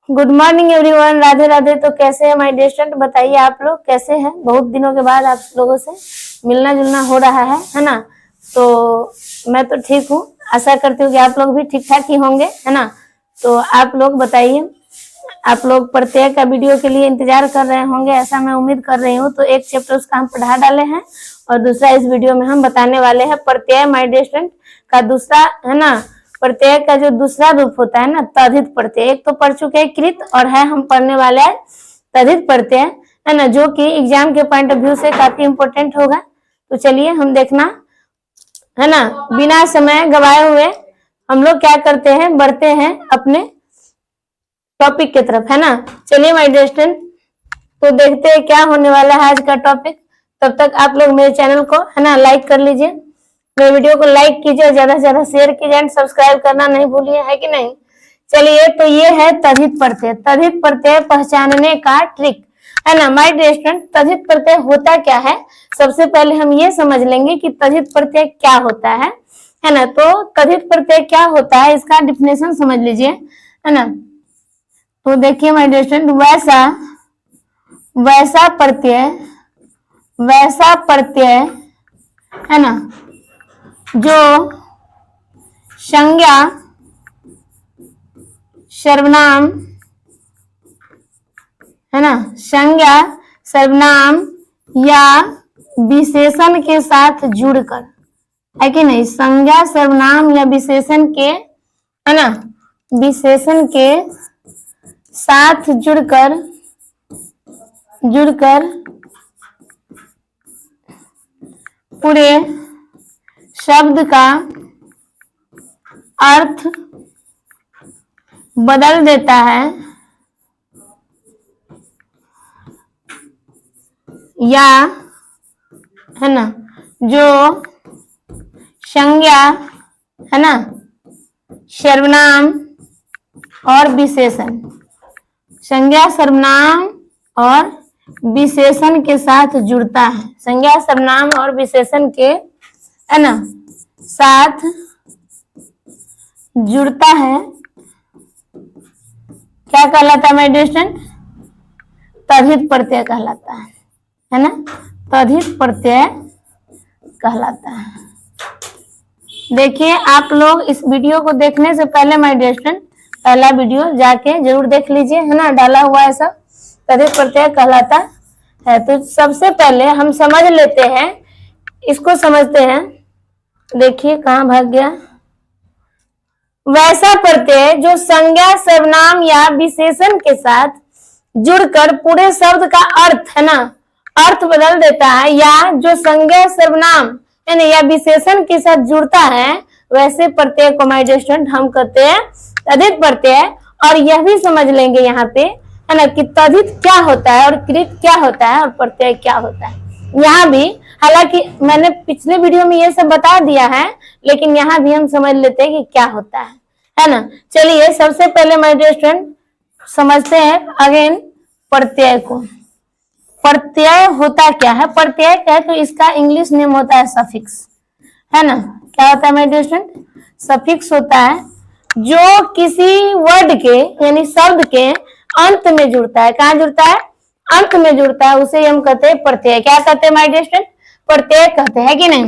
Good morning everyone, Radhe Radhe. तो कैसे हैं माय डियर स्टूडेंट, बताइए आप लोग कैसे हैं। बहुत दिनों के बाद आप लोगों से मिलना जुलना हो रहा है ना। तो मैं तो ठीक हूँ, आशा करती हूँ कि आप लोग भी ठीक ठाक ही होंगे, है ना। तो आप लोग बताइए, आप लोग प्रत्येक का वीडियो के लिए इंतजार कर रहे होंगे, ऐसा मैं उम्मीद कर रही हूँ। तो एक चैप्टर उसका हम पढ़ा डाले हैं और दूसरा इस वीडियो में हम बताने वाले हैं। प्रत्यय माय डियर स्टूडेंट का दूसरा, है ना, प्रत्यय का जो दूसरा रूप होता है ना, तद्धित प्रत्यय। एक तो पढ़ चुके हैं कृत, और है हम पढ़ने वाले हैं तद्धित प्रत्यय, है ना, जो कि एग्जाम के पॉइंट ऑफ व्यू से काफी इंपॉर्टेंट होगा। तो चलिए हम देखना, है ना, बिना समय गवाए हुए हम लोग क्या करते हैं, बढ़ते हैं अपने टॉपिक की तरफ, है ना। चलिए माय डियर स्टूडेंट, तो देखते हैं क्या होने वाला है आज का टॉपिक। तब तक आप लोग मेरे चैनल को, है ना, लाइक कर लीजिए, मेरे वीडियो को लाइक कीजिए, ज्यादा से ज्यादा शेयर कीजिए एंड सब्सक्राइब करना नहीं भूलिए, है कि नहीं। चलिए, तो ये है तद्धित प्रत्यय। तद्धित प्रत्यय पहचानने का ट्रिक, है ना माय डियर स्टूडेंट। तद्धित प्रत्यय होता क्या है, सबसे पहले हम ये समझ लेंगे कि तद्धित प्रत्यय क्या होता है ना। तो तद्धित प्रत्यय क्या होता है, इसका डिफिनेशन समझ लीजिए, है ना। तो देखिए माय डियर स्टूडेंट, वैसा प्रत्यय, है ना, जो संज्ञा, सर्वनाम, है ना, संज्ञा, सर्वनाम या विशेषण के साथ जुड़कर, है कि नहीं, संज्ञा, सर्वनाम या विशेषण के, है ना, विशेषण के साथ जुड़कर पूरे शब्द का अर्थ बदल देता है, या, है ना, जो संज्ञा, है ना, सर्वनाम और विशेषण, संज्ञा, सर्वनाम और विशेषण के साथ जुड़ता है, संज्ञा, सर्वनाम और विशेषण के, है ना, साथ जुड़ता है, क्या कहलाता है माय डियर स्टूडेंट, तद्धित प्रत्यय कहलाता है ना, तद्धित प्रत्यय कहलाता है। देखिए आप लोग इस वीडियो को देखने से पहले माय डियर स्टूडेंट पहला वीडियो जाके जरूर देख लीजिए, है ना, डाला हुआ है सब, तद्धित प्रत्यय कहलाता है। तो सबसे पहले हम समझ लेते हैं, इसको समझते हैं। देखिए कहाँ भाग गया, वैसा प्रत्यय जो संज्ञा, सर्वनाम या विशेषण के साथ जुड़कर पूरे शब्द का अर्थ, है ना, अर्थ बदल देता है, या जो संज्ञा, सर्वनाम, है ना, या विशेषण के साथ जुड़ता है, वैसे प्रत्यय को माय डियर स्टूडेंट हम कहते हैं तद्धित प्रत्यय। और यह भी समझ लेंगे यहाँ पे, है ना, कि तद्धित क्या होता है और कृत क्या होता है और प्रत्यय क्या होता है। यहाँ भी, हालांकि मैंने पिछले वीडियो में ये सब बता दिया है, लेकिन यहाँ भी हम समझ लेते हैं कि क्या होता है ना। चलिए सबसे पहले माय डियर स्टूडेंट समझते हैं अगेन प्रत्यय को। प्रत्यय होता क्या है, प्रत्यय क्या है, तो इसका इंग्लिश नेम होता है सफिक्स, है ना। क्या होता है माय डियर स्टूडेंट, सफिक्स होता है जो किसी वर्ड के, यानी शब्द के अंत में जुड़ता है। कहाँ जुड़ता है, अंत में जुड़ता है, उसे हम कहते हैं प्रत्यय। क्या कहते हैं माय डियर स्टूडेंट, प्रत्यय कहते हैं कि नहीं।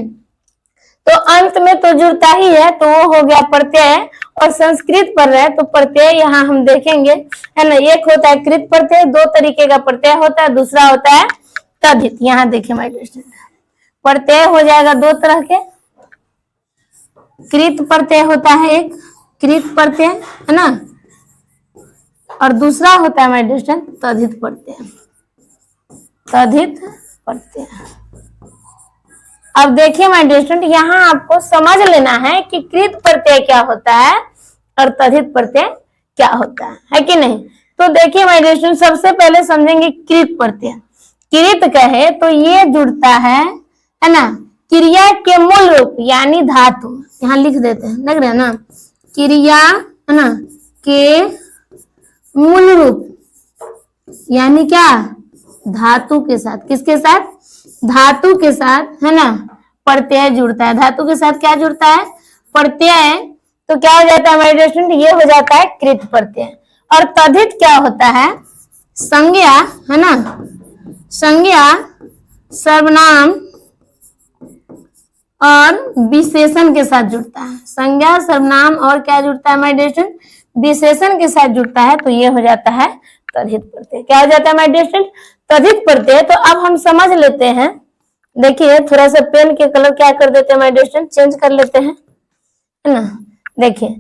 तो अंत में तो जुड़ता ही है, तो वो हो गया प्रत्यय। और संस्कृत पढ़ रहे हैं तो प्रत्यय यहाँ हम देखेंगे, है ना, एक होता है कृत प्रत्यय, दो तरीके का प्रत्यय होता है, दूसरा होता है तद्धित। यहाँ देखिए माय डियर स्टूडेंट, प्रत्यय हो जाएगा दो तरह के, कृत प्रत्यय होता है एक, कृत प्रत्यय, है ना, और दूसरा होता है माय डियर स्टूडेंट तद्धित प्रत्यय, तद्धित प्रत्यय। अब देखिए माय डियर स्टूडेंट, यहाँ आपको समझ लेना है कि कृत प्रत्यय क्या होता है और तद्धित प्रत्यय क्या होता है कि नहीं। तो देखिए माय डियर स्टूडेंट, सबसे पहले समझेंगे कृत प्रत्यय। कृत कहे तो ये जुड़ता है ना, क्रिया के मूल रूप यानी धातु, यहाँ लिख देते हैं, लग रहा है ना, क्रिया, है ना, के मूल रूप यानी क्या, धातु के साथ। किसके साथ, धातु के साथ, है ना, प्रत्यय जुड़ता है। धातु के साथ क्या जुड़ता है, प्रत्यय। तो क्या हो जाता है हमारे स्टूडेंट, ये हो जाता है कृत प्रत्यय। और तद्धित क्या होता है? संज्ञा, है ना, संज्ञा, सर्वनाम और विशेषण के साथ जुड़ता है। संज्ञा, सर्वनाम और क्या जुड़ता है माय डियर स्टूडेंट? विशेषण के साथ जुड़ता है, तो ये हो जाता है तद्धित प्रत्यय। क्या हो जाता है माय डियर स्टूडेंट? तद्धित प्रत्यय। तो अब हम समझ लेते हैं, देखिए थोड़ा सा पेन के कलर क्या कर देते हैं माय डियर स्टूडेंट, चेंज कर लेते हैं, है ना। देखिए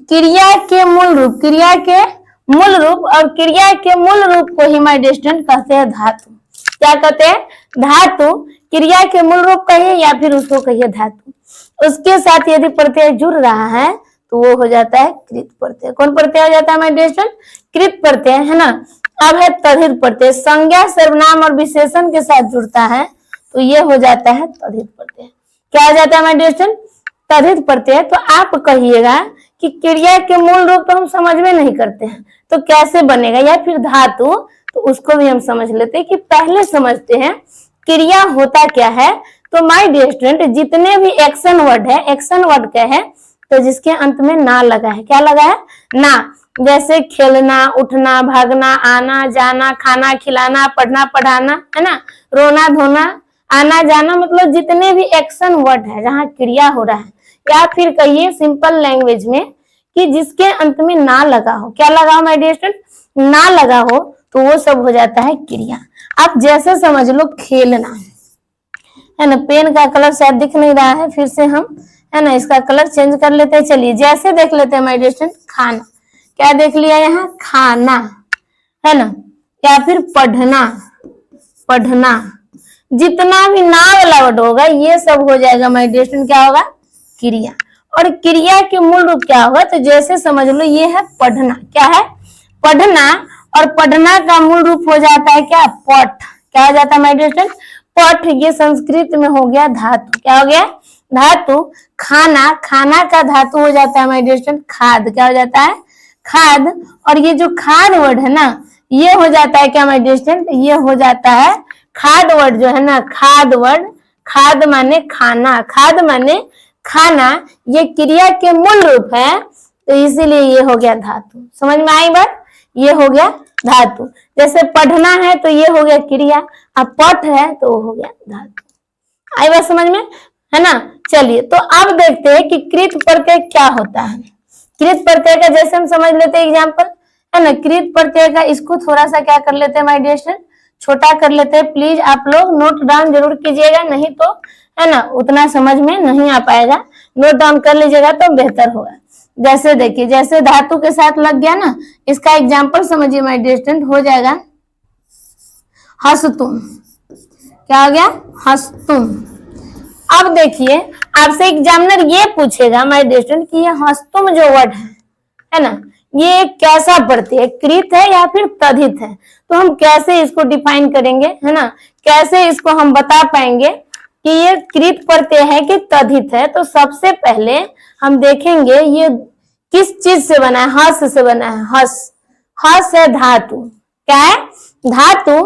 क्रिया के मूल रूप, क्रिया के मूल रूप, और क्रिया के मूल रूप को ही माय डियर स्टूडेंट कहते हैं धातु। क्या कहते हैं? धातु। क्रिया के मूल रूप कहिए या फिर उसको कहिए धातु। उसके साथ यदि प्रत्यय जुड़ रहा है तो वो हो जाता है कृत प्रत्यय। कौन प्रत्यय हो जाता है माय डियर स्टूडेंट? कृत प्रत्यय, है ना। अब है तद्धित प्रत्यय, संज्ञा, सर्वनाम और विशेषण के साथ जुड़ता है, तो ये हो जाता है तद्धित प्रत्यय। क्या हो जाता है माय डियर स्टूडेंट? तद्धित प्रत्यय। तो आप कहिएगा कि क्रिया के मूल रूप तो हम समझ में नहीं करते हैं, तो कैसे बनेगा, या फिर धातु, तो उसको भी हम समझ लेते हैं कि पहले समझते हैं क्रिया होता क्या है। तो माय डियर स्टूडेंट जितने भी एक्शन वर्ड है, एक्शन वर्ड क्या है? तो जिसके अंत में ना लगा है, क्या लगा है? ना। जैसे खेलना, उठना, भागना, आना जाना, खाना खिलाना, पढ़ना पढ़ाना, है ना, रोना धोना, आना जाना, मतलब जितने भी एक्शन वर्ड है जहाँ क्रिया हो रहा है, या फिर कहिए सिंपल लैंग्वेज में कि जिसके अंत में ना लगा हो, क्या लगा हो माय डियर स्टूडेंट? ना लगा हो, तो वो सब हो जाता है क्रिया। आप जैसे समझ लो खेलना, है ना, पेन का कलर शायद दिख नहीं रहा है, फिर से हम, है ना, इसका कलर चेंज कर लेते हैं। चलिए जैसे देख लेते हैं माय डियर स्टूडेंट, खाना, क्या देख लिया यहाँ? खाना, है ना, या फिर पढ़ना, पढ़ना, जितना भी ना वाला वर्ड होगा ये सब हो जाएगा माय डियर स्टूडेंट, क्या होगा? क्रिया। और क्रिया के मूल रूप क्या होगा? तो जैसे समझ लो ये है पढ़ना, क्या है? पढ़ना। और पढ़ना का मूल रूप हो जाता है क्या? पठ। क्या हो जाता है माय डियर स्टूडेंट? पठ। ये संस्कृत में हो गया धातु। क्या हो गया? धातु। खाना, खाना का धातु हो जाता है माय डियर स्टूडेंट खाद। क्या हो जाता है? खाद। और ये जो खाद वर्ड है ना, ये हो जाता है क्या माय डियर स्टूडेंट? ये हो जाता है खाद वर्ड जो है ना, खाद वर्ड, खाद माने खाना, खाद माने खाना, ये क्रिया के मूल रूप है, तो इसीलिए ये हो गया धातु। समझ में आई बात? ये हो गया धातु। जैसे पढ़ना है तो ये हो गया क्रिया, अब पठ है तो वो हो गया धातु। आई बात समझ में, है ना। चलिए तो अब देखते हैं कि कृत प्रत्यय क्या होता है। कृत प्रत्यय का जैसे हम समझ लेते हैं एग्जाम्पल, है ना, कृत प्रत्यय का इसको थोड़ा सा क्या कर लेते हैं माय डियर स्टूडेंट, छोटा कर लेते हैं। प्लीज आप लोग नोट डाउन जरूर कीजिएगा, नहीं तो है ना उतना समझ में नहीं आ पाएगा। नोट डाउन कर लीजिएगा तो बेहतर होगा। जैसे देखिए, जैसे धातु के साथ लग गया ना, इसका एग्जाम्पल समझिए माय डियर स्टूडेंट, हो जाएगा हसतुम। क्या हो गया? हसतुम। अब देखिए आपसे एग्जामिनर ये पूछेगा माय डियर स्टूडेंट कि ये हसतुम जो वर्ड है ना, ये कैसा प्रत्यय, कृत है या फिर तद्धित है? तो हम कैसे इसको डिफाइन करेंगे, है ना, कैसे इसको हम बता पाएंगे कि ये कृत प्रत्यय है कि तद्धित है? तो सबसे पहले हम देखेंगे ये किस चीज से बना है। हस से बना है। हस, हस है धातु। क्या है? धातु।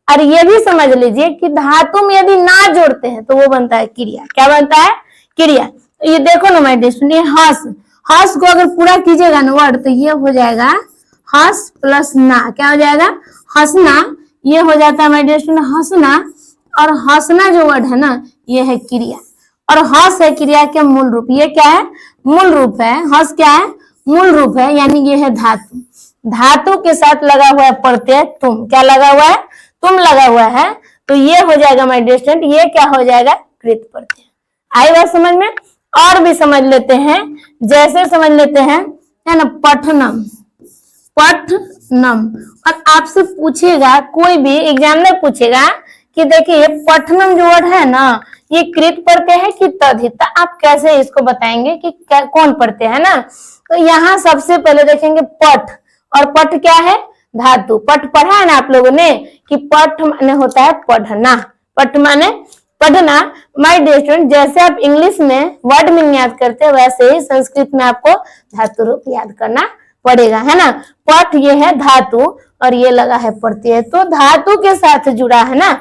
और ये भी समझ लीजिए कि धातु में यदि ना जोड़ते हैं तो वो बनता है क्रिया। क्या बनता है? क्रिया। तो ये देखो ना माय डियर स्टूडेंट, ये हस, हस को अगर पूरा कीजिएगा ना वर्ड, तो ये हो जाएगा हस प्लस ना। क्या हो जाएगा? हंसना। ये हो जाता है माय डियर स्टूडेंट हंसना। और हंसना जो वर्ड है ना, ये है क्रिया। और हस है क्रिया के मूल रूप। ये क्या है? मूल रूप है। हस क्या है? मूल रूप है, यानी ये है धातु। धातु के साथ लगा हुआ है प्रत्यय तुम। क्या लगा हुआ है? तुम लगा हुआ है। तो ये हो जाएगा माय डियर स्टूडेंट, ये क्या हो जाएगा? कृत प्रत्यय। आई बात समझ में? और भी समझ लेते हैं, जैसे समझ लेते हैं, है ना, पठनम। पठनम। और आपसे पूछेगा, कोई भी एग्जामिनर पूछेगा कि देखिए पठनम जो वर्ड है ना, ये कृत प्रत्यय है कि तद्धित? आप कैसे इसको बताएंगे कि कौन प्रत्यय है ना? तो यहाँ सबसे पहले देखेंगे पठ। और पठ क्या है? धातु। पठ पढ़ा है ना आप लोगों ने कि पठ माने होता है पढ़ना। पठ माने पढ़ना। माय डियर स्टूडेंट, जैसे आप इंग्लिश में वर्ड मीनिंग याद करते हैं, वैसे ही संस्कृत में आपको धातु रूप याद करना पड़ेगा, है ना। पठ ये है धातु और ये लगा है प्रत्यय, तो धातु के साथ जुड़ा है ना,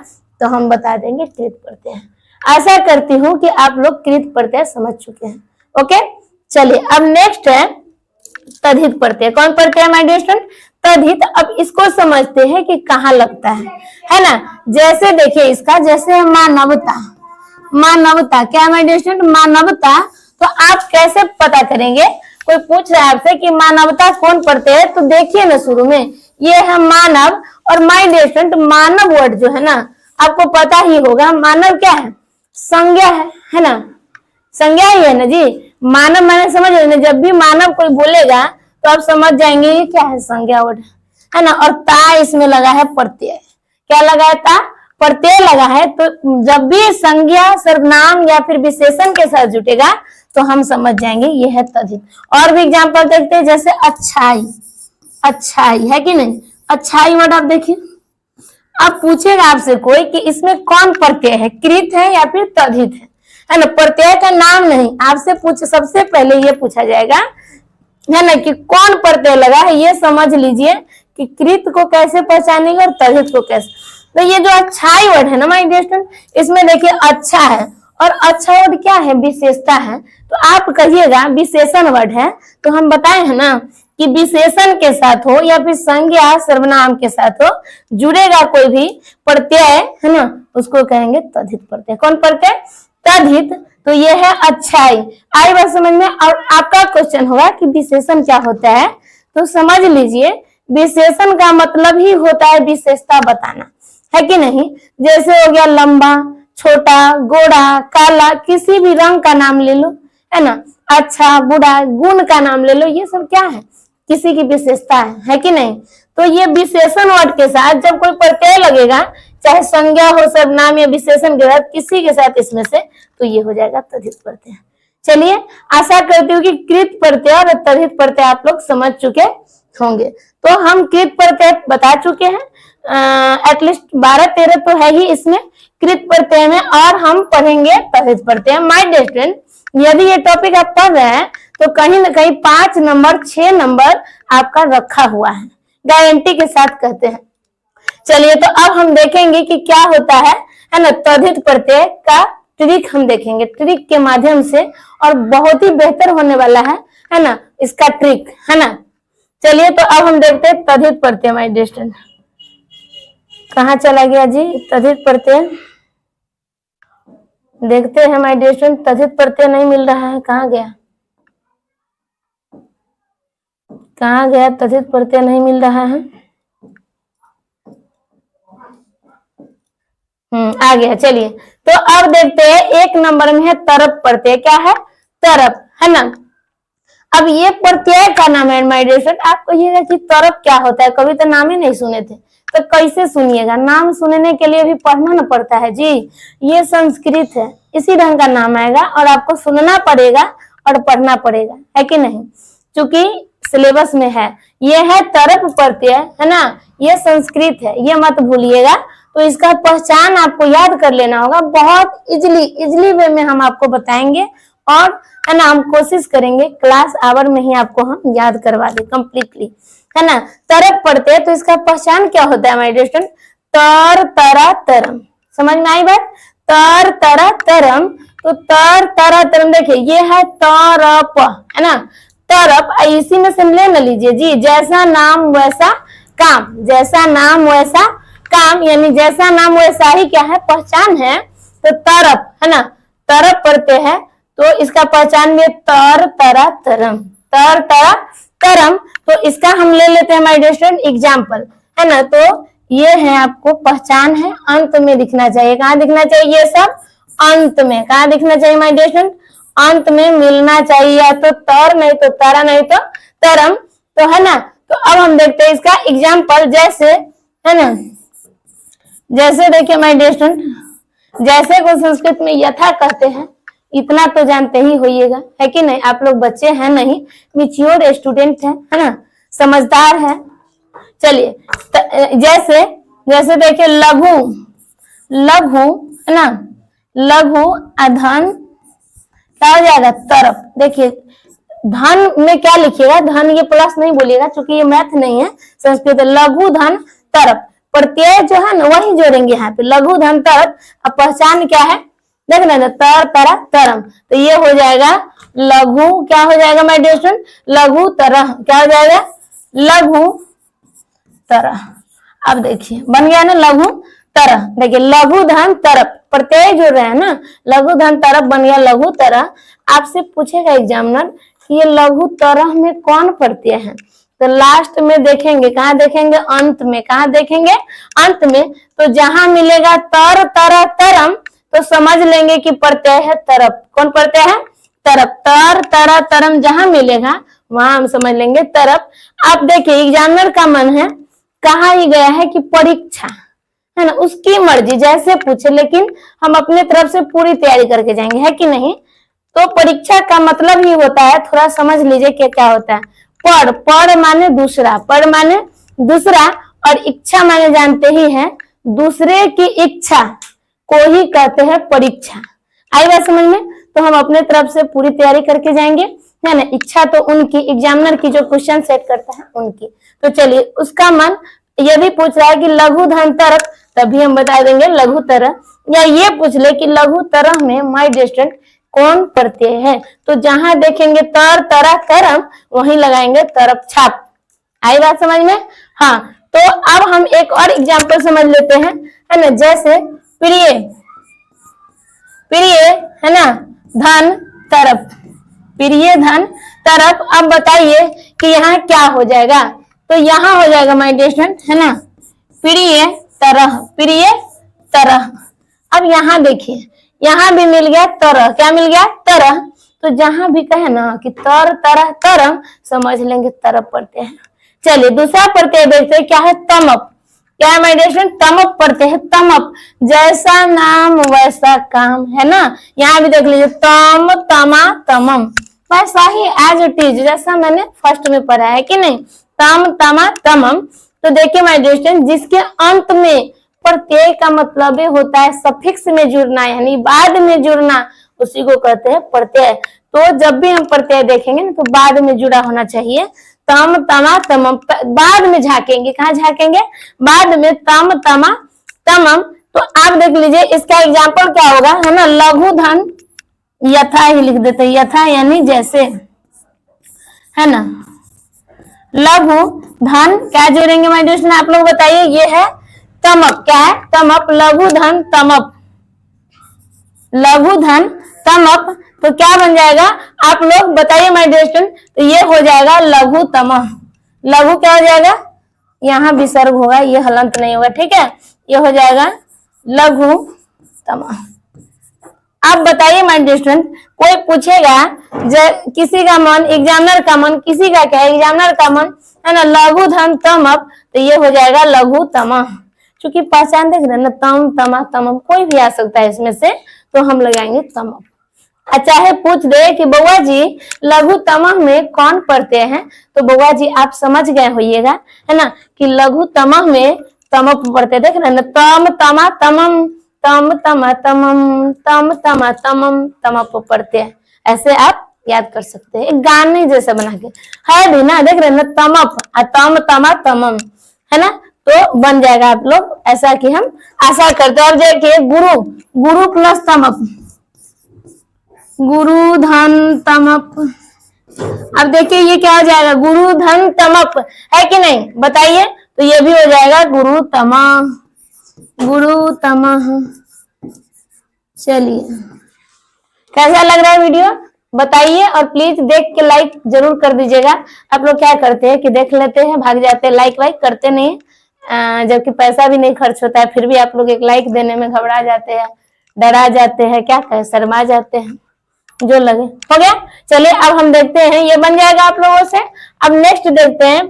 तो हम बता देंगे कृत प्रत्यय। आशा करती हूँ कि आप लोग कृत प्रत्यय समझ चुके हैं। ओके, चलिए अब नेक्स्ट है तद्धित प्रत्यय। कौन प्रत्यय माय डियर स्टूडेंट? तद्धित। अब इसको समझते हैं कि कहाँ लगता है ना। जैसे देखिए इसका, जैसे मानवता, मानवता क्या माय डियर स्टूडेंट? मानवता। तो आप कैसे पता करेंगे? कोई पूछ रहा है आपसे कि मानवता कौन प्रत्यय है, तो देखिए ना शुरू में ये है मानव, और my dear student Manav word जो है ना आपको पता ही होगा, मानव क्या है? संज्ञा है ना, संज्ञा ही है ना जी। मानव माने समझ रहे ना, जब भी मानव कोई बोलेगा तो आप समझ जाएंगे ये क्या है, संज्ञा वर्ड है ना। और ता इसमें लगा है प्रत्यय, क्या लगा है? ता प्रत्यय लगा है। तो जब भी संज्ञा सर्वनाम या फिर विशेषण के साथ जुटेगा तो हम समझ जाएंगे ये है तद्धित। और भी एग्जाम्पल देखते हैं, जैसे अच्छाई, अच्छाई है कि नहीं? अच्छाई वर्ड आप देखिए, अब पूछेगा आपसे कोई कि इसमें कौन प्रत्यय है, कृत है या फिर तद्धित है ना। प्रत्यय का नाम नहीं, आपसे पूछ सबसे पहले ये पूछा जाएगा है ना कि कौन प्रत्यय लगा है। ये समझ लीजिए कि कृत को कैसे पहचानेंगे और तद्धित को कैसे। तो ये जो अच्छाई वर्ड है ना माय डियर स्टूडेंट, इसमें देखिए अच्छा है, और अच्छा वर्ड क्या है? विशेषता है। तो आप कहिएगा विशेषण वर्ड है, तो हम बताए हैं ना कि विशेषण के साथ हो या फिर संज्ञा सर्वनाम के साथ हो, जुड़ेगा कोई भी प्रत्यय है ना, उसको कहेंगे तद्धित प्रत्यय। कौन प्रत्यय? तद्धित। तो ये है अच्छाई। आई बात समझ में? और आपका क्वेश्चन होगा कि विशेषण क्या होता है, तो समझ लीजिए विशेषण का मतलब ही होता है विशेषता बताना, है कि नहीं। जैसे हो गया लंबा, छोटा, गोरा, काला, किसी भी रंग का नाम ले लो है ना, अच्छा बुरा, गुण का नाम ले लो, ये सब क्या है? किसी की विशेषता है कि नहीं। तो ये विशेषण वर्ड के साथ जब कोई प्रत्यय लगेगा, चाहे संज्ञा हो, सर्वनाम या विशेषण के साथ, किसी के साथ इसमें से, तो ये हो जाएगा तद्धित प्रत्यय। चलिए, आशा करती हूँ कि कृत प्रत्यय और तद्धित प्रत्यय आप लोग समझ चुके होंगे। तो हम कृत प्रत्यय बता चुके हैं, एटलीस्ट 12-13 तो है ही इसमें कृत प्रत्यय में, और हम पढ़ेंगे तद्धित प्रत्यय। माय डियर स्टूडेंट, यदि ये टॉपिक आप पढ़ रहे हैं तो कहीं ना कहीं 5 नंबर 6 नंबर आपका रखा हुआ है, गारंटी के साथ कहते हैं। चलिए, तो अब हम देखेंगे कि क्या होता है ना तद्धित प्रत्यय का ट्रिक हम देखेंगे, ट्रिक के माध्यम से, और बहुत ही बेहतर होने वाला है ना इसका ट्रिक, है ना। चलिए, तो अब हम देखते हैं तद्धित प्रत्यय। माय डियर स्टूडेंट, कहाँ चला गया जी तद्धित प्रत्यय? देखते हैं माय डियर स्टूडेंट, तद्धित प्रत्यय नहीं मिल रहा है, कहाँ गया? कहाँ गया? तद्धित प्रत्यय नहीं मिल रहा है। आ गया। चलिए, तो अब देखते हैं 1 नंबर में है तरप प्रत्यय। क्या है? तरप, है ना। अब ये प्रत्यय का नाम है माय डियर स्टूडेंट। आप कहिएगा कि तरप क्या होता है, कभी तो नाम ही नहीं सुने थे, तो कैसे सुनिएगा? नाम सुनने के लिए भी पढ़ना ना पड़ता है जी। ये संस्कृत है, इसी ढंग का नाम आएगा और आपको सुनना पड़ेगा और पढ़ना पड़ेगा, है कि नहीं, क्योंकि सिलेबस में है। ये है तरप प्रत्यय, है ना, ये संस्कृत है, ये मत भूलिएगा। तो इसका पहचान आपको याद कर लेना होगा, बहुत इजिली वे में हम आपको बताएंगे, और है ना हम कोशिश करेंगे क्लास आवर में ही आपको हम याद करवा दे कंप्लीटली, है ना। तरप प्रत्यय, तो इसका पहचान क्या होता है माय डियर स्टूडेंट? तर तरा तरम। समझ में आई बात? तर तरा तरम। तो तर तरा तरम, देखिए ये है तरप, है ना, तरप। इसी में से ले न लीजिए जी, जैसा नाम वैसा काम, जैसा नाम वैसा काम, यानी जैसा नाम वैसा ही क्या है, पहचान है। तो तरप, है ना, तरप प्रत्यय है, तो इसका पहचान में तर तरा तरम, तर तरा तरम। तो इसका हम ले लेते हैं माय डियर स्टूडेंट एग्जाम्पल, है ना। तो ये है, आपको पहचान है, अंत में दिखना चाहिए। कहाँ दिखना चाहिए? ये सब अंत में। कहाँ दिखना चाहिए माय डियर स्टूडेंट? अंत में मिलना चाहिए, या तो तर नहीं तो तारा नहीं तो तरम, तो है ना। तो अब हम देखते हैं इसका एग्जाम्पल, जैसे है ना, जैसे देखिए माय डियर स्टूडेंट, जैसे को संस्कृत में यथा कहते हैं, इतना तो जानते ही होइएगा, है कि नहीं। आप लोग बच्चे हैं नहीं, मैच्योर स्टूडेंट है ना, समझदार है। चलिए, जैसे जैसे देखिए लघु, लघु है ना, लघु अधन क्या हो जाएगा? तरप। देखिए धन में क्या लिखिएगा? धन, ये प्लस नहीं बोलिएगा क्योंकि ये मैथ नहीं है, संस्कृत। लघु धन तरप, प्रत्यय जो है ना वही जोड़ेंगे यहाँ पे, लघु धन तरप। अब पहचान क्या है? देख रहे हैं तर तरह तरम, तो ये हो जाएगा लघु, क्या हो जाएगा माय डियर स्टूडेंट, लघु तरह, क्या हो जाएगा लघु तरह। अब देखिए बन गया ना लघु तरह, देखिए लघु धन तरफ प्रत्यय जुड़ रहे हैं ना, लघु धन तरफ बन गया लघु तरह। आपसे पूछेगा एग्जामिनर कि ये लघु तरह में कौन प्रत्यय है, तो लास्ट में देखेंगे, कहाँ देखेंगे, अंत में, कहाँ देखेंगे, अंत में। तो जहां मिलेगा तर तरह तरम तो समझ लेंगे कि प्रत्यय है तरफ। कौन प्रत्यय है, तरफ। तर तरह तरम जहां मिलेगा वहां हम समझ लेंगे तरफ। आप देखिए एग्जामिनर का मन है, कहा ही गया है कि परीक्षा है ना, उसकी मर्जी जैसे पूछे, लेकिन हम अपने तरफ से पूरी तैयारी करके जाएंगे, है कि नहीं। तो परीक्षा का मतलब ही होता है, थोड़ा समझ लीजिए क्या क्या होता है। पढ़, पढ़ माने दूसरा, पढ़ माने दूसरा, और इच्छा माने जानते ही हैं दूसरे की इच्छा को ही कहते हैं परीक्षा। आई बात समझ में। तो हम अपने तरफ से पूरी तैयारी करके जाएंगे, है ना। इच्छा तो उनकी, एग्जामिनर की जो क्वेश्चन सेट करता है उनकी। तो चलिए उसका मन यदि पूछ रहा है कि लघु धन तरफ, तभी हम बता देंगे लघु तरह। या ये पूछ ले कि लघु तरह में माय डियर स्टूडेंट कौन प्रत्यय है, तो जहां देखेंगे तर तरह तरम वहीं लगाएंगे तरफ छाप। आई बात समझ में। हाँ, तो अब हम एक और एग्जाम्पल समझ लेते हैं, है ना। जैसे प्रिय, प्रिय है ना धन तरफ, प्रिय धन तरफ। अब बताइए कि यहाँ क्या हो जाएगा, तो यहाँ हो जाएगा माय डियर स्टूडेंट, है ना, प्रिय तरह, प्रिय तरह। अब यहाँ देखिए, यहाँ भी मिल गया तरह, क्या मिल गया तरह। तो जहां भी कहे ना कि तर तरह तरम समझ लेंगे तरफ प्रत्यय है। चलिए दूसरा प्रत्यय देखते हैं, क्या है तमप। क्या है माय डियर स्टूडेंट, तमप प्रत्यय है। तमप जैसा नाम वैसा काम, है ना। यहाँ भी देख लीजिए तम तमा तमम, वैसा ही एज इट इज जैसा मैंने फर्स्ट में पढ़ा है कि नहीं, तम तमा तमम। तो देखिए माय डियर स्टूडेंट, जिसके अंत में प्रत्यय का मतलब होता है सफिक्स में जुड़ना, यानी बाद में जुड़ना, उसी को कहते हैं प्रत्यय। तो जब भी हम प्रत्यय देखेंगे ना तो बाद में जुड़ा होना चाहिए। तम तमा तमम, बाद में झाकेंगे, कहाँ झाकेंगे, बाद में, तम तमा तमम। तो आप देख लीजिए इसका एग्जाम्पल क्या होगा, है ना, लघु धन यथा ही लिख देते हैं, यथा यानी जैसे, है ना। लघु धन क्या जोड़ेंगे माय डियर स्टूडेंट, आप लोग बताइए। ये है तमप, क्या है तमप, लघु धन तमप, लघु धन तमप। तो क्या बन जाएगा आप लोग बताइए माय डियर स्टूडेंट, तो ये हो जाएगा लघु तमह। लघु क्या हो जाएगा, यहाँ विसर्ग होगा, ये हलंत नहीं होगा, ठीक है। ये हो जाएगा लघु तमह। आप बताइए माय डियर स्टूडेंट, कोई पूछेगा किसी का मन, एग्जामिनर का मन, किसी का क्या है, एग्जामिनर का मन, है ना, लघु धन तमप, तो ये हो जाएगा लघु तमह। क्योंकि पहचान देख रहे हैं ना, तम तमा तमम, कोई भी आ सकता है इसमें से, तो हम लगाएंगे तमप। चाहे पूछ दे कि बउआ जी लघु तमह में कौन प्रत्यय है, तो बउआ जी आप समझ गए होइएगा, है ना, कि लघु तमह में तमप प्रत्यय देख रहे हैं ना, तम तमा तमम, तम तमा तमम, तम तमा तमम, तमप प्रत्यय। ऐसे आप याद कर सकते हैं, एक गाने जैसा बना के है भी ना, देख रहे हैं ना, तमप तम तमा तमम, है ना। तो बन जाएगा आप लोग, ऐसा कि हम आशा करते हैं। अब देखिए गुरु, गुरु प्लस तमप, गुरु धन तमप। अब देखिए ये क्या हो जाएगा, गुरु धन तमप, है कि नहीं, बताइए। तो ये भी हो जाएगा गुरु तमा, गुरु तमह। चलिए कैसा लग रहा है वीडियो बताइए, और प्लीज देख के लाइक जरूर कर दीजिएगा। आप लोग क्या करते हैं कि देख लेते हैं, भाग जाते हैं, लाइक वाइक करते नहीं, जबकि पैसा भी नहीं खर्च होता है, फिर भी आप लोग एक लाइक देने में घबरा जाते हैं, डरा जाते हैं, क्या कहें, शर्मा जाते हैं, जो लगे। हो गया। चलिए अब हम देखते हैं, ये बन जाएगा आप लोगों से। अब नेक्स्ट देखते हैं,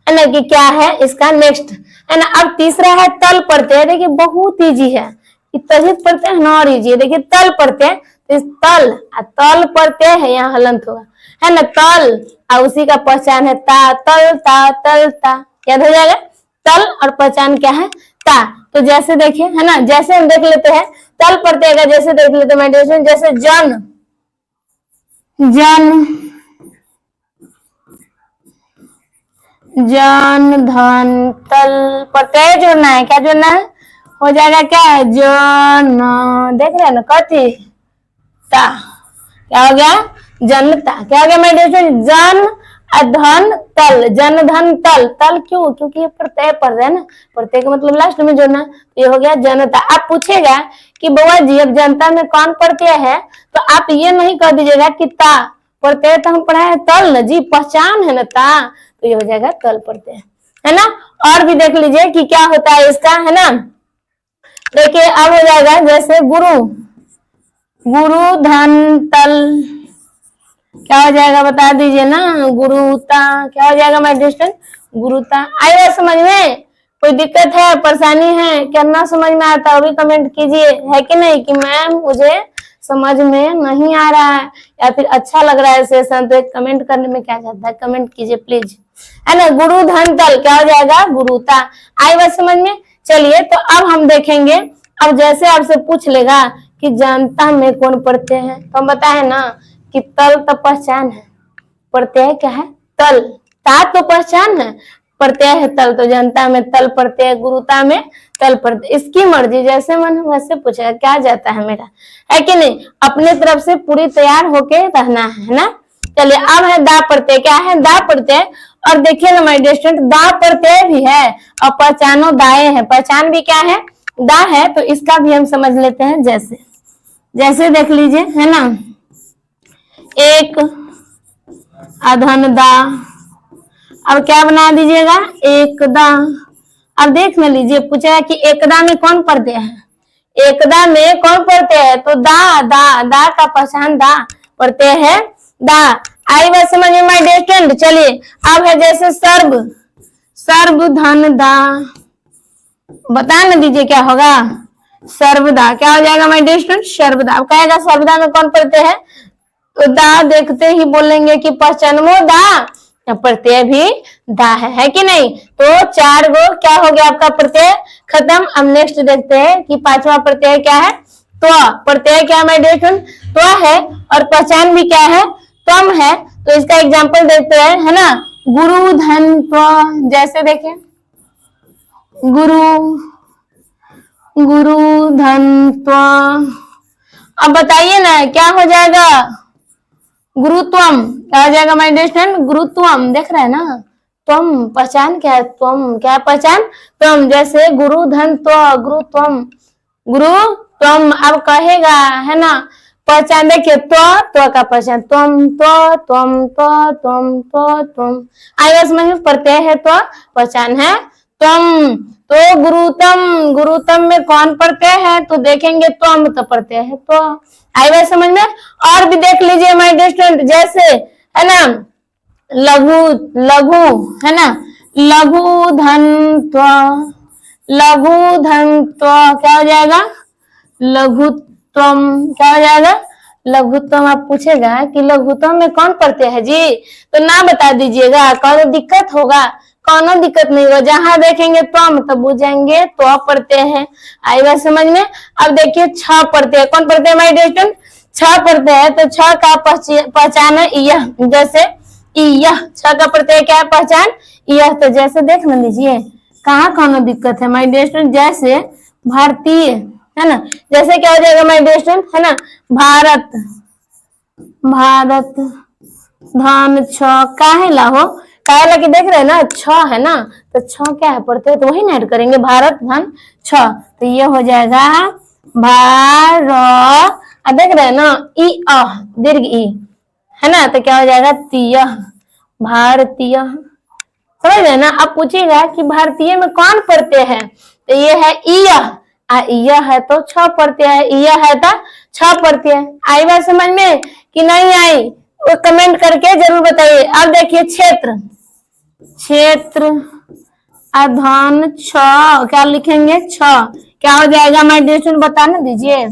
है ना, कि क्या है इसका नेक्स्ट, है ना। अब तीसरा है तल प्रत्यय। देखिए बहुत इजी है, तजित प्रत्यय है ना, और इजी है। देखिए तल प्रत्यय, तो तल तल प्रत्यय है, यहाँ हलंत होगा, है ना, तल, और उसी का पहचान है ता, तल ता, तल ता, याद हो जाएगा। तल और पहचान क्या है, ता। तो जैसे देखिए, है ना, जैसे हम देख लेते हैं तल प्रत्यय का, जैसे देख लेते हैं, जैसे जन, जन, जन धन तल प्रत्यय जोड़ना है, क्या जोड़ना है, हो जाएगा क्या, जन, देख रहे हैं ना, कथी ता, क्या हो गया, जनता। क्या हो गया मेरे दोस्तों, जन धन तल, जन धन तल, तल क्यों, क्योंकि ये प्रत्यय पढ़ रहे हैं ना, प्रत्यय का मतलब लास्ट में जोड़ना, तो ये हो गया जनता। आप पूछेगा कि बउआ जी अब जनता में कौन प्रत्यय है, तो आप ये नहीं कह दीजिएगा कि ता, प्रत्यय तो हम पढ़ाए तल न जी, पहचान है ना ता, तो ये हो जाएगा तल प्रत्यय, है ना। और भी देख लीजिए कि क्या होता है इसका, है ना। देखिए अब हो जाएगा जैसे गुरु, गुरु धन तल, क्या हो जाएगा बता दीजिए ना, गुरुता। क्या हो जाएगा माय डिस्टेंस, गुरुता। आएगा समझ में, कोई दिक्कत है, परेशानी है, क्या ना समझ में आता है, अभी कमेंट कीजिए, है कि नहीं, कि मैम मुझे समझ में नहीं आ रहा है, या फिर अच्छा लग रहा है सेशन, तो कमेंट करने में क्या जाता है, कमेंट कीजिए प्लीज, है ना। गुरु धन तल, क्या हो जाएगा, गुरुता। आएगा समझ में। चलिए तो अब हम देखेंगे, अब जैसे आपसे पूछ लेगा कि जनता में कौन प्रत्यय है, तो हम बताए ना कि तल तो पहचान है, प्रत्यय क्या है, तल, ता तो पहचान है, प्रत्यय है तल, तो जनता में तल प्रत्यय, गुरुता में तल प्रत्यय। इसकी मर्जी, जैसे मन वैसे पूछेगा, क्या जाता है मेरा, है कि नहीं, अपने तरफ से पूरी तैयार होके रहना है ना। चलिए अब है दा प्रत्यय, क्या है, दा प्रत्यय। और देखिए ना माय डियर स्टूडेंट, दा प्रत्यय भी है और पहचानो दाए है, पहचान भी क्या है, दा है, तो इसका भी हम समझ लेते हैं। जैसे जैसे देख लीजिए, है ना, एक अधन दा, अब क्या बना दीजिएगा, एकदा। अब देख न लीजिए, पूछा कि एकदा में कौन प्रत्यय है, एकदा में कौन प्रत्यय है, तो दा, दा, दा का पहचान दा प्रत्यय है, दा। आई बात समझ में माय डियर स्टूडेंट। चलिए अब है जैसे सर्व, सर्व धन दा, बता न दीजिए क्या होगा, सर्वदा। क्या हो जाएगा माय डियर स्टूडेंट, सर्वदा। अब कहेगा सर्वदा में कौन प्रत्यय है, तो दा देखते ही बोलेंगे कि पहचानमो दा, प्रत्यय भी दा है कि नहीं। तो 4 गो क्या हो गया आपका प्रत्यय खत्म। अब नेक्स्ट देखते हैं कि 5वां प्रत्यय क्या है, त्व। प्रत्यय क्या है माय डियर स्टूडेंट, त्व है, और पहचान भी क्या है, त्वम है। तो इसका एग्जांपल देखते हैं, है ना, गुरु धन त्व। जैसे देखें, गुरु, गुरु धन त्व। अब बताइए ना क्या हो जाएगा, गुरुत्वम। क्या हो जाएगा माय डियर स्टूडेंट, गुरुत्वम। देख रहे हैं ना, त्वम पहचान क्या है, त्वम क्या है पहचान, त्वम। जैसे गुरु धन त्व, गुरुत्वम, गुरु त्वम। अब कहेगा, है ना, पहचान देखिए, त्व का पहचान, त्वम, त्व, त्वम, त्व, त्वम, त्व, त्वम। आएगा समझ में, प्रत्यय है त्व, पहचान है त्वम। तो गुरुतम, गुरुतम में कौन प्रत्यय है, तो देखेंगे त्वम, तो प्रत्यय है त्व। आएगा समझ में। और भी देख लीजिए माय डियर स्टूडेंट, जैसे, है ना, लघु, लघु, है ना, लघु धन त्व, लघु धन त्व। क्या हो जाएगा, लघुत्वम। क्या हो जाएगा, लघुत्वम। आप पूछेगा कि लघुत्वम में कौन प्रत्यय है जी, तो ना बता दीजिएगा, कौन दिक्कत होगा, कौनो दिक्कत नहीं होगा, जहां देखेंगे त्वम तो बुझेंगे त्व प्रत्यय है। आएगा समझ में। अब देखिए छ प्रत्यय, कौन प्रत्यय माय डियर स्टूडेंट, छ प्रत्यय है, तो छ का पहचान है यह। जैसे यह, छ का प्रत्यय क्या है, पहचान यह। तो जैसे देख न लीजिए, कहाँ कौनो दिक्कत है माय डियर स्टूडेंट। जैसे भारतीय, है ना, जैसे क्या हो जाएगा माय डियर स्टूडेंट, है ना, भारत, भारत धन छ। काहे ला हो, काहे ला कि देख रहे हैं ना, छ है ना, तो छ क्या है प्रत्यय, तो वही ना ऐड करेंगे, भारत धन छ। तो ये हो जाएगा भारत। देख रहे हैं ना, ई अ दीर्घ ई, है ना, तो क्या हो जाएगा, तीय, भारतीय। समझ रहे ना। अब पूछेगा कि भारतीय में कौन प्रत्यय है, तो ये है यह है तो छ प्रत्यय है, यह है तो छ प्रत्यय। आई बात समझ में कि नहीं आई, वो कमेंट करके जरूर बताइए। अब देखिए क्षेत्र, क्षेत्र अधन छ, क्या लिखेंगे, छ। क्या हो जाएगा माय डियर स्टूडेंट, बता ना दीजिए,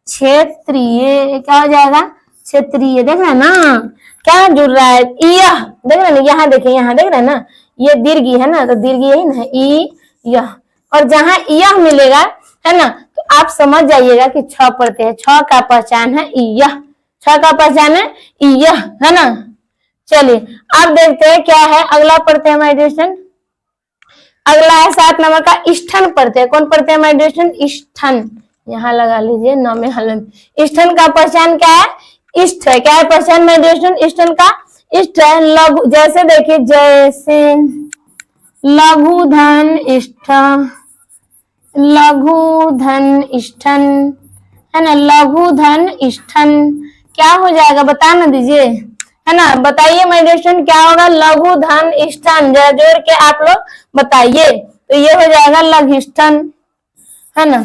क्षेत्रीय। क्या हो जाएगा, क्षेत्रीय। देख रहे हैं ना क्या जुड़ रहा है, यह देख रहे हैं ना, यहाँ देखिए, यहाँ देख रहे हैं ना, ये दीर्घी है ना, तो दीर्घी यही ना, ई यह। और जहां यह मिलेगा, है ना, तो आप समझ जाइएगा कि छ प्रत्यय है, छ का पहचान है यह, छ का पहचान है यह, है ना। चलिए अब देखते हैं क्या है अगला प्रत्यय माय डियर स्टूडेंट, अगला है 7 नंबर का इष्ठन प्रत्यय। कौन प्रत्यय माय डियर स्टूडेंट? इष्ठन। यहाँ लगा लीजिए न में हलन। इष्ठन का पहचान क्या है? इष्ट है। क्या है पहचान माय डियर स्टूडेंट इष्ठन का? इष्ट है लघु। जैसे देखिए, जैसे लघु धन इष्ठ, लघु धन इष्ठन, है ना, लघु धन इष्ठन। क्या हो जाएगा बता ना दीजिए, है ना, बताइए माय डियर स्टूडेंट क्या होगा? लघु धन इष्ठन। जरा जोड़ के आप लोग बताइए। तो ये हो जाएगा लघिष्ठन, है ना,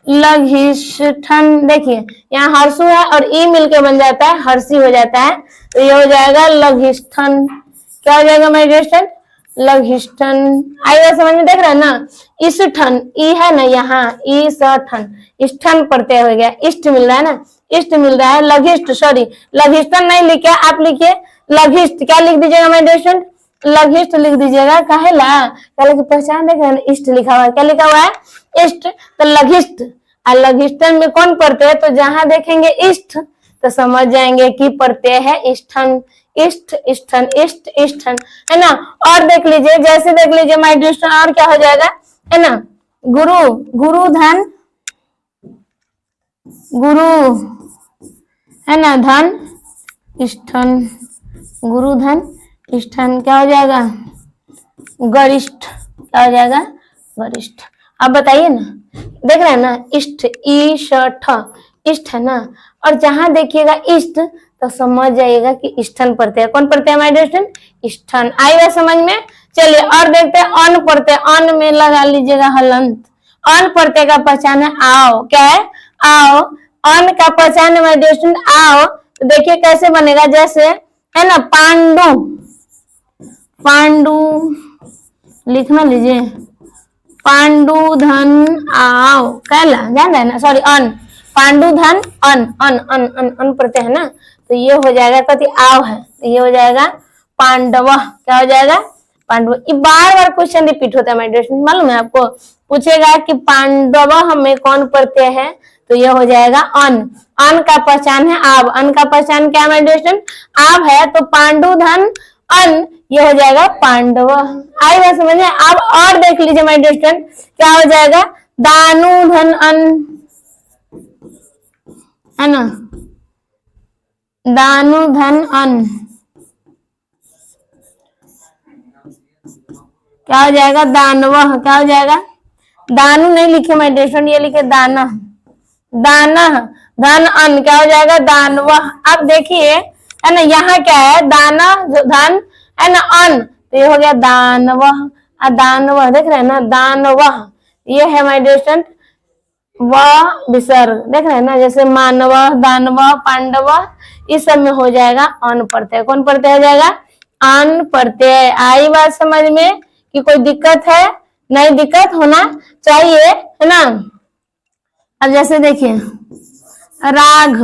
लघिष्ठन। देखिए यहाँ हर्षु है और ई मिलके बन जाता है हर्षी हो जाता है, तो ये हो जाएगा लघिष्ठन। क्या हो जाएगा माय डियर स्टूडेंट? लघिष्ठन। आइए समझ में, देख रहे हैं ना, इष्ठन, ई है ना यहाँ, ईष्ठन, इष्ठन प्रत्यय हो गया, इष्ट मिल रहा है ना, इष्ट मिल रहा है। लघिष्ठ, सॉरी लघिष्ठन नहीं लिखे आप, लिखिए लघिष्ठ। क्या लिख दीजिएगा माय डियर स्टूडेंट? लघिष्ठ लिख दीजिएगा। काहेला? पहले की पहचान देख रहे हैं, इष्ट लिखा हुआ है। क्या लिखा हुआ है? इष्ट। तो लघिष्ठ, और लघिष्ठन में कौन प्रत्यय है? तो जहां देखेंगे इष्ट तो समझ जाएंगे कि प्रत्यय है इष्ठन। इष्ट, इष्ठन, इष्ट, इष्ठन, है ना। और देख लीजिए, जैसे देख लीजिए माय डियर स्टूडेंट, और क्या हो जाएगा, है ना, गुरु, गुरु धन, गुरु, है ना, धन इष्ठन, गुरु धन इष्ठन। क्या हो जाएगा? गरिष्ठ। क्या हो जाएगा? गरिष्ठ। अब बताइए ना, देख रहे हैं ना, इष्ट, ईष्ठ, इष्ट है ना, और जहां देखिएगा इष्ट तो समझ जाइएगा कि इष्ठन प्रत्यय। कौन प्रत्यय माय डियर स्टूडेंट? इष्ठन। आइएगा समझ में। चलिए और देखते हैं अन प्रत्यय। अन में लगा लीजिएगा हलंत। अन प्रत्यय का पहचान है आओ। क्या है? आओ। अन का पहचान है माय डियर स्टूडेंट आओ। तो देखिए कैसे बनेगा, जैसे है ना, पांडु, पांडु लिखना लीजिए, पांडु धन आओ। कहला जान रहे ना, सॉरी अन, पांडु धन अन, अन अन अन अन प्रत्यय है ना, तो ये हो जाएगा कति आओ है, तो ये हो जाएगा पांडव। क्या हो जाएगा? पांडव। ये बार बार क्वेश्चन रिपीट होता है माय डियर स्टूडेंट, मालूम है आपको? पूछेगा कि पांडव हमें कौन प्रत्यय है, तो ये हो जाएगा अन। अन का पहचान है आव। अन का पहचान क्या माय डियर स्टूडेंट? आव है, तो पांडु धन अन, ये हो जाएगा पांडव। आई बात समझे? अब और देख लीजिए माय डियर स्टूडेंट, क्या हो जाएगा? दानु धन अन, है ना, दानु धन अन। क्या हो जाएगा? दानव। क्या हो जाएगा? दानु नहीं लिखे माय डियर स्टूडेंट, ये लिखे दाना, दाना धन अन। क्या हो जाएगा? दानव। अब देखिए, है ना, यहाँ क्या है? दाना जो धन है ना अन, तो ये हो गया दानव। दानव देख रहे हैं ना, दानव, ये है माय डियर स्टूडेंट व विसर्ग। देख रहे हैं ना, जैसे मानव, दानव, पांडव, इस सब में हो जाएगा अन प्रत्यय। कौन प्रत्यय हो जाएगा? अन प्रत्यय। आई बात समझ में कि कोई दिक्कत है? नहीं, दिक्कत होना चाहिए, है ना। अब जैसे देखिए, राघ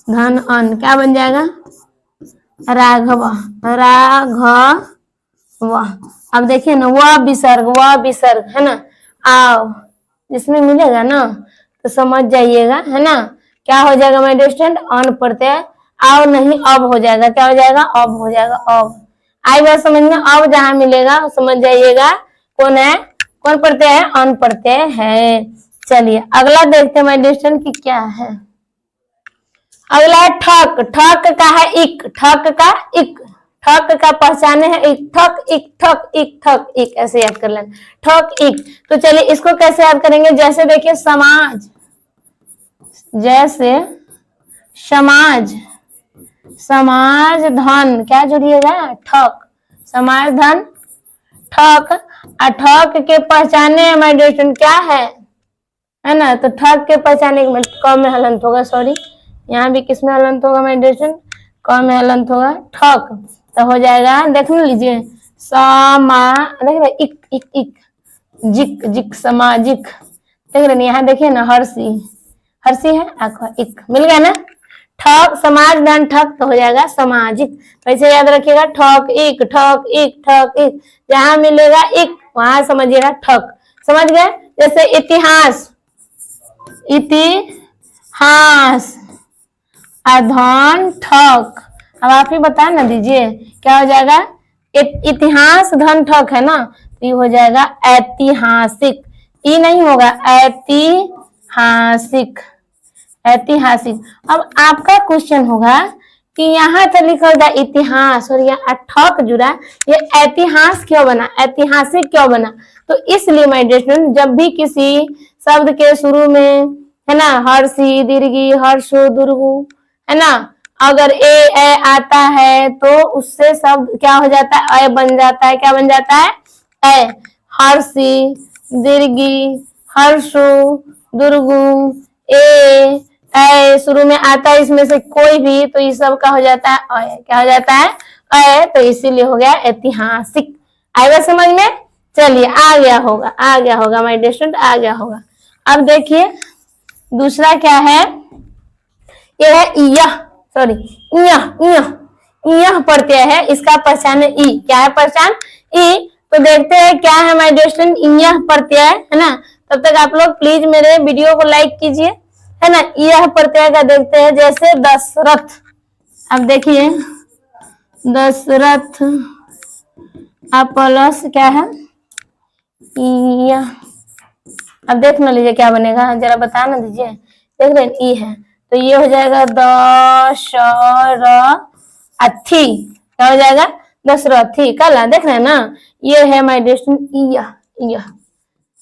धन अन, क्या बन जाएगा? राघव, राघव। अब देखिए ना, वह विसर्ग, है ना, आओ, जिसमें मिलेगा ना तो समझ जाइएगा, है ना। क्या हो जाएगा माय डियर स्टूडेंट? अन प्रत्यय। आओ नहीं, अब हो जाएगा। क्या हो जाएगा? अब हो जाएगा। अब आई बात समझ में? अब जहां मिलेगा समझ जाइएगा कौन है, कौन प्रत्यय है? अन प्रत्यय है। चलिए अगला देखते हैं माय डियर स्टूडेंट कि क्या है। अगला है ठक। ठक का है इक, ठक का इक, ठक का पहचाने है इक, ठक इक, ठक इक, ठक इक, ऐसे याद कर लेना, ठक इक। तो चलिए इसको कैसे याद करेंगे? जैसे देखिए समाज, जैसे समाज, समाज धन, क्या जुड़िएगा? ठक, समाज धन ठक। ठक के पहचाने माय डियर स्टूडेंट क्या है ना, तो ठक के पहचाने क में हलंत होगा, सॉरी यहाँ भी किस में हलंत होगा माय डियर स्टूडेंट? क में हलंत होगा, ठक। तो हो जाएगा, देख लीजिए, समा, देख रहे इक इक इक, जिक जिक, सामाजिक। देख रहे यहाँ देखिए ना, हर्षी, हर्षी है, आखो इक, मिल गया ना। ठक, समाज धन ठक, तो हो जाएगा सामाजिक। वैसे याद रखिएगा, ठक इक, ठक इक, ठक इक, जहां मिलेगा इक वहां समझिएगा ठक। समझ गए? जैसे इतिहास, इतिहास, धन ठक। अब आप ही बता ना दीजिए क्या हो जाएगा? इतिहास धन ठक है ना, तो ये हो जाएगा ऐतिहासिक। ई नहीं होगा, ऐतिहासिक, ऐतिहासिक। अब आपका क्वेश्चन होगा कि यहाँ तो लिखा होगा इतिहास और यहाँ ठक जुड़ा, ये ऐतिहास क्यों बना, ऐतिहासिक क्यों बना? तो इसलिए माय डियर स्टूडेंट, जब भी किसी शब्द के शुरू में है ना हर्षी दीर्घी हर्षो दुर्गु है ना, अगर ए आता है तो उससे शब्द क्या हो जाता है, अ बन जाता है। क्या बन जाता है? ए। हर्षी दीर्घी हर्षो दुर्गु ए शुरू में आता है, इसमें से कोई भी, तो ये सब का हो जाता है अ। क्या हो जाता है? अ। तो इसीलिए हो गया ऐतिहासिक। आएगा समझ में? चलिए आ गया होगा माय डियर स्टूडेंट, आ गया होगा। अब देखिए दूसरा क्या है, ये है यह, सॉरी यह प्रत्यय है, इसका पहचान है ई। क्या है पहचान? ई। तो देखते हैं क्या है माय डियर स्टूडेंट यह प्रत्यय है ना। तब तक आप लोग प्लीज मेरे वीडियो को लाइक कीजिए है ना। यह प्रत्यय का देखते हैं, जैसे दशरथ। अब देखिए दशरथ आप प्लस क्या है यह। अब देख ना लीजिए क्या बनेगा, जरा बता ना दीजिए। देख रहे हैं ई है, तो ये हो जाएगा दशरथी। क्या हो जाएगा? दशरथी। कल देख रहे हैं ना, ये है माय डियर स्टूडेंट यह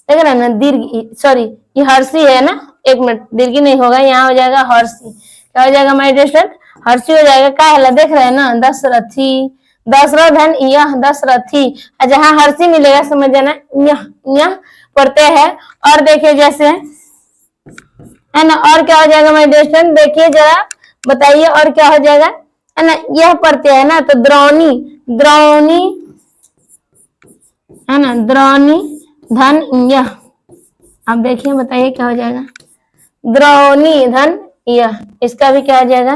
देख रहे हैं ना, दीर्घ सॉरी ये हर्षी है ना, एक मिनट दीर्घ नहीं होगा, यहाँ हो जाएगा हर्षी। क्या हो जाएगा माय डियर स्टूडेंट? हर्षी हो जाएगा। क्या है? देख रहे हैं ना दशरथी, दशरथ धन यह दशरथी। जहाँ हर्षी मिलेगा समझ जाना यह प्रत्यय है। और देखिए जैसे है ना, और क्या हो जाएगा माय डियर स्टूडेंट, देखिए जरा बताइए और क्या हो जाएगा है ना। यह प्रत्यय है ना, तो द्रोणी है ना, द्रोणी धन यह। अब देखिए बताइए क्या हो जाएगा, द्रोणी धन यह। इसका भी क्या हो जाएगा?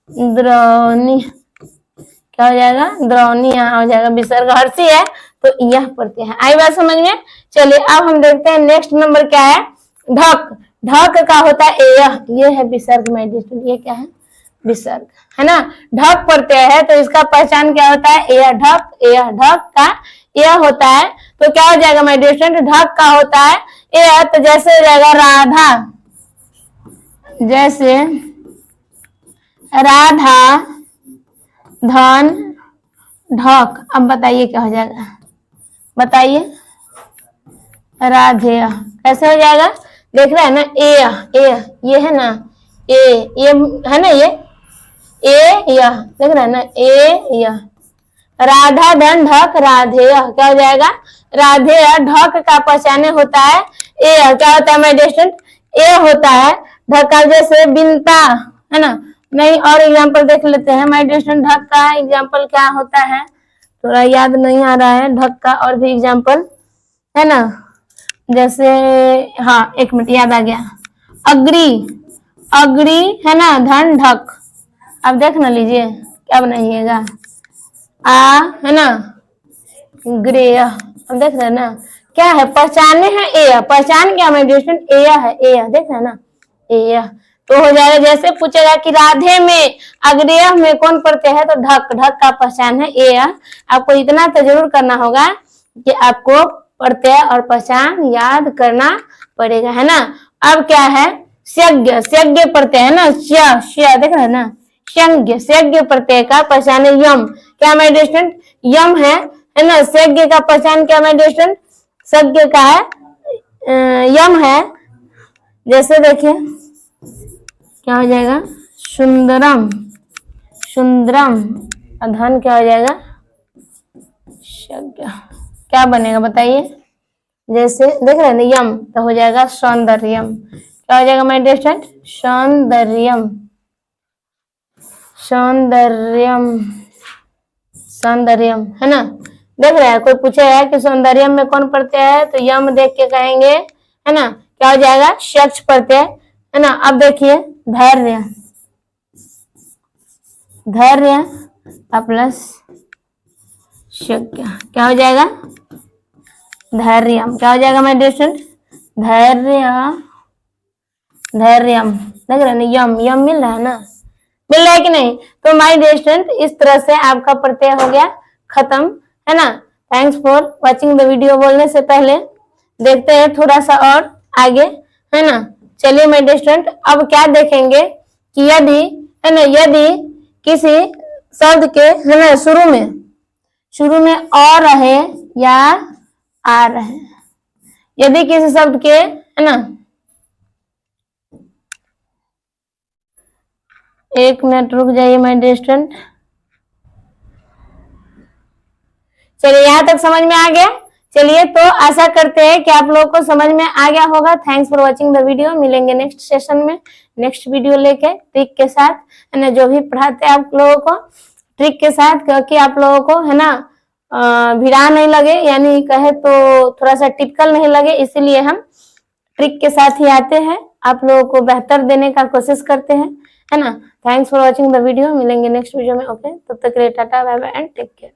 द्रोणी। क्या हो जाएगा? द्रोणी। यहाँ हो जाएगा विसर्ग, हर्षी है तो यह प्रत्यय है। आई बात समझ में? चलिए अब हम देखते हैं नेक्स्ट नंबर क्या है, ढक। ढक का होता है यह, ये है विसर्ग माय डियर स्टूडेंट, ये क्या है? विसर्ग है ना। ढक प्रत्यय है तो इसका पहचान क्या होता है? यह ढक, यह ढक का यह होता है। तो क्या हो जाएगा माय डियर स्टूडेंट? ढक का होता है यह, तो जैसे हो जाएगा राधा, जैसे राधा धन ढक। अब बताइए क्या हो जाएगा, बताइए। राधेय कैसे हो जाएगा? देख रहे हैं ना ये है ना, ये है ना, ये यह देख रहे हैं ना, यह राधा धन ढक राधेय। क्या हो जाएगा? राधेय। ढक का पहचाने होता है ए। क्या होता है माय डियर स्टूडेंट? ए होता है ढक का, जैसे बिनता है ना। नहीं और एग्जांपल देख लेते हैं माय डियर स्टूडेंट, ढक का एग्जांपल क्या होता है, थोड़ा याद नहीं आ रहा है ढक का और भी एग्जांपल है ना। जैसे हाँ एक मिनट याद आ गया, अग्री है ना धन ढक। अब देख ना लीजिए क्या बनाइएगा, आ है ना ग्रेय। अब देख रहे हैं ना क्या है, पहचाने हैं ए। पहचान क्या माय डियर स्टूडेंट? ए है, ए देख रहे हैं ना, ए। तो हो जाएगा, जैसे पूछेगा कि राधे में अग्रेय में कौन प्रत्यय है, तो ढक। ढक का पहचान है ए। आपको इतना तो जरूर करना होगा कि आपको प्रत्यय और पहचान याद करना पड़ेगा है ना। अब क्या है, स्यज्ञ। स्यज्ञ प्रत्यय है ना, श्य देख रहे हैं ना, स्यज्ञ। स्यज्ञ प्रत्यय का पहचान है यम। क्या माय डियर स्टूडेंट? यम है ना। स्यज्ञ का पहचान क्या माय डियर स्टूडेंट? स्यज्ञ का है यम है। जैसे देखिए क्या हो जाएगा, सुंदरम। सुंदरम धन क्या हो जाएगा, क्या बनेगा बताइए। जैसे देख रहे हैं ना यम, तो हो जाएगा सौंदर्यम। क्या हो जाएगा my dear student? Saundaryam. Saundaryam, Saundaryam है ना। देख रहे हैं, कोई पूछेगा कि सौंदर्यम में कौन प्रत्यय है, तो यम देख के कहेंगे है ना। क्या हो जाएगा, शक्ष प्रत्यय है ना। अब देखिए धैर्य, धैर्य प्लस क्या हो जाएगा, धैर्यम। क्या हो जाएगा माय डियर स्टूडेंट? धैर्य, धैर्यम। देख रहे हैं यम, यम मिल रहा है ना, मिल रहा है कि नहीं। तो माय डियर स्टूडेंट इस तरह से आपका प्रत्यय हो गया खत्म है ना। Thanks for watching the video बोलने से पहले देखते हैं थोड़ा सा और आगे, है ना। चलिए माय डियर स्टूडेंट, अब क्या देखेंगे कि यदि, है ना, यदि किसी शब्द के, है ना, शुरू में और रहे या आ रहे, यदि किसी शब्द के, है ना, एक मिनट रुक जाइए माय डियर स्टूडेंट। चलिए यहाँ तक समझ में आ गया। चलिए तो आशा करते हैं कि आप लोगों को समझ में आ गया होगा। Thanks for watching the video. मिलेंगे नेक्स्ट सेशन में नेक्स्ट वीडियो लेके ट्रिक के साथ, है ना, जो भी पढ़ाते हैं आप लोगों को ट्रिक के साथ, क्योंकि आप लोगों को, है ना, भिड़ा नहीं लगे, यानी कहे तो थोड़ा सा टिपिकल नहीं लगे, इसीलिए हम ट्रिक के साथ ही आते हैं, आप लोगों को बेहतर देने का कोशिश करते हैं, है ना। Thanks for watching the video. मिलेंगे नेक्स्ट वीडियो में। ओके, तब तक के लिए tata bye bye and take care.